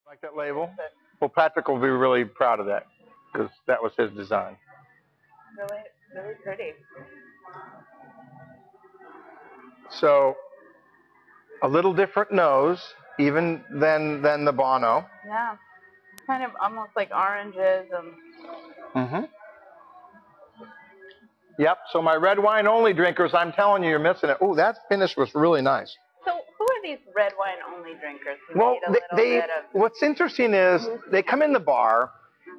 Like that label? Well, Patrick will be really proud of that because that was his design. Really, really pretty. So, a little different nose, even than the Bono. Yeah, kind of almost like oranges and. Yep. So my red wine only drinkers, I'm telling you, you're missing it. Oh, that finish was really nice. So who are these red wine only drinkers? Well, what's interesting is they come in the bar,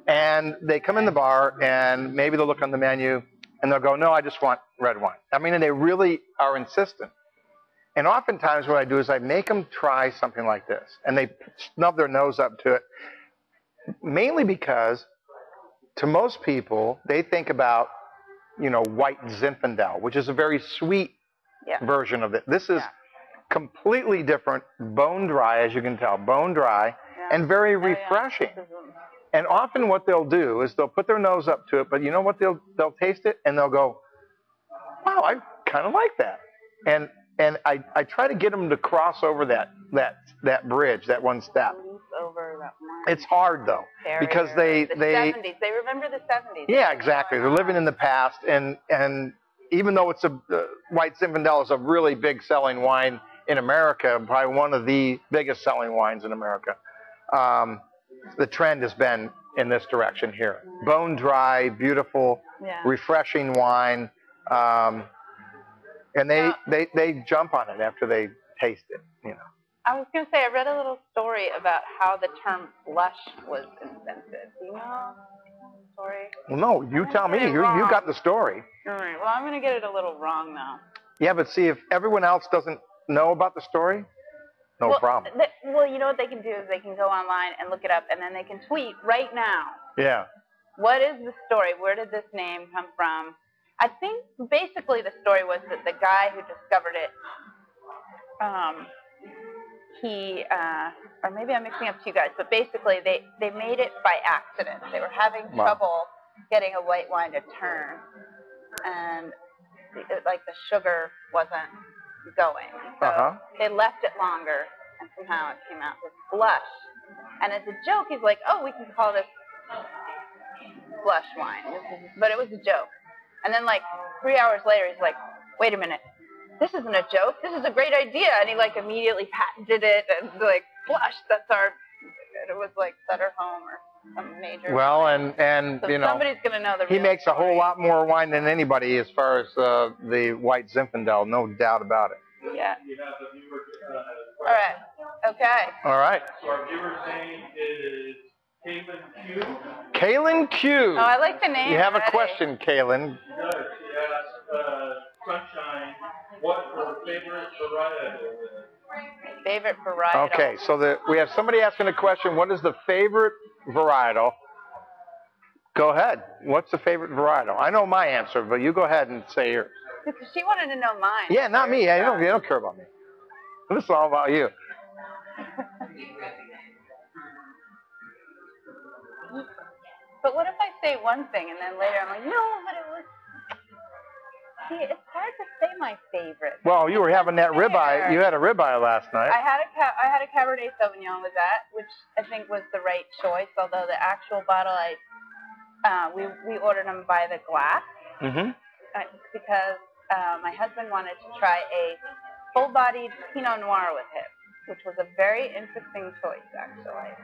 and maybe they'll look on the menu and they'll go, no, I just want red wine. I mean, and they really are insistent. And oftentimes what I do is I make them try something like this, and they snub their nose up to it, mainly because to most people, they think about, white Zinfandel, which is a very sweet version of it. This is completely different, bone dry, as you can tell, bone dry, and very refreshing. And often what they'll do is they'll put their nose up to it, but you know what? They'll taste it and they'll go, wow, I kind of like that. And I try to get them to cross over that bridge, that one step. It's hard though, because the 70s. They remember the 70s. Yeah, exactly. They're living in the past, and even though it's White Zinfandel is a really big selling wine in America, probably one of the biggest selling wines in America, the trend has been in this direction here. Bone dry, beautiful, refreshing wine, and they jump on it after they taste it, I was going to say, I read a little story about how the term blush was invented. Do you know the story? Well, no, you tell me. You got the story. All right. Well, I'm going to get it a little wrong, though. Yeah, but see, if everyone else doesn't know about the story, no problem. Well, you know what they can do is they can go online and look it up, and then they can tweet right now. Yeah. What is the story? Where did this name come from? I think basically the story was that the guy who discovered it, or maybe I'm mixing up two guys, but basically they made it by accident. They were having trouble getting a white wine to turn, and the sugar wasn't going. So they left it longer, and somehow it came out with blush. And as a joke, he's like, oh, we can call this blush wine. But it was a joke. And then 3 hours later, he's like, wait a minute. This isn't a joke. This is a great idea. And he immediately patented it and blush. That's our. It was Better Home or some major. Well, and so somebody's gonna know the. He makes a whole lot more wine than anybody as far as the White Zinfandel, no doubt about it. Yeah. All right. Okay. All right. So our viewer's name is Kaylin Q. Kaylin Q. Oh, I like the name. You have a question, Kaylin. She asked Sunshine, what her favorite varietal is? Favorite varietal. Okay, so we have somebody asking a question. What is the favorite varietal? Go ahead. What's the favorite varietal? I know my answer, but you go ahead and say yours. Because she wanted to know mine. Yeah, not me. You don't care about me. This is all about you. But what if I say one thing and then later I'm like, no, but it was. See, it's hard to say my favorite. Well, you were having that ribeye. You had a ribeye last night. I had a Cabernet Sauvignon with that, which I think was the right choice. Although the actual bottle, we ordered them by the glass. Because my husband wanted to try a full-bodied Pinot Noir with him, which was a very interesting choice, actually.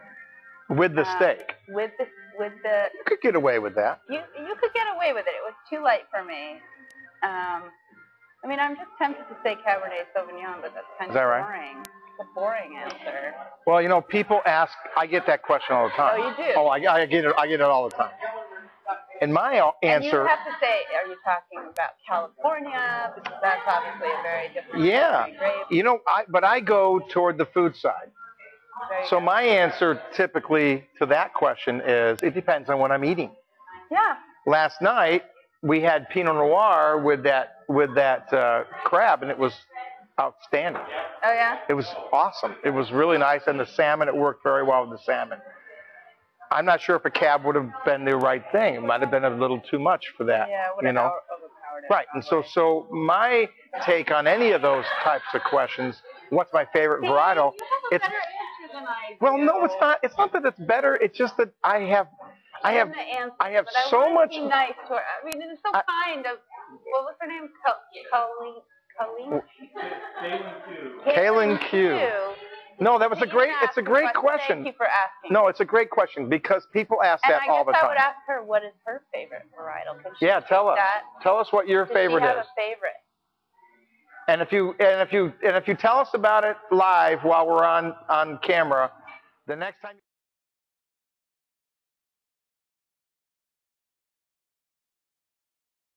With the steak. With the. You could get away with that. You could get away with it. It was too light for me. I mean, I'm just tempted to say Cabernet Sauvignon, but that's kind of boring. Right? It's a boring answer. Well, people ask. I get that question all the time. Oh, you do? Oh, I get it. I get it all the time. And my answer. And you have to say, are you talking about California? Because that's obviously a very different. Yeah. But I go toward the food side. So my answer typically to that question is it depends on what I'm eating. Yeah. Last night we had Pinot Noir with that crab, and it was outstanding. Oh yeah. It was awesome. It was really nice, and the salmon, it worked very well with the salmon. I'm not sure if a cab would have been the right thing. It might have been a little too much for that. Yeah, it would have overpowered it. Right, and so my take on any of those types of questions, what's my favorite varietal? You have a better answer than than I do. Well, no, it's not. It's not that it's better. It's just that I have The answer, I have but I so wanted much. to be nice to her. I mean, it's so kind of. What was her name? Colleen. Kaylin Q. No, that was a great. It's a great question. Thank you for asking. No, it's a great question because people ask that all the And I guess I time. would ask her what is her favorite varietal. Yeah, tell us. That? Tell us what your favorite Does she have is. a favorite? And if you tell us about it live while we're on camera, the next time.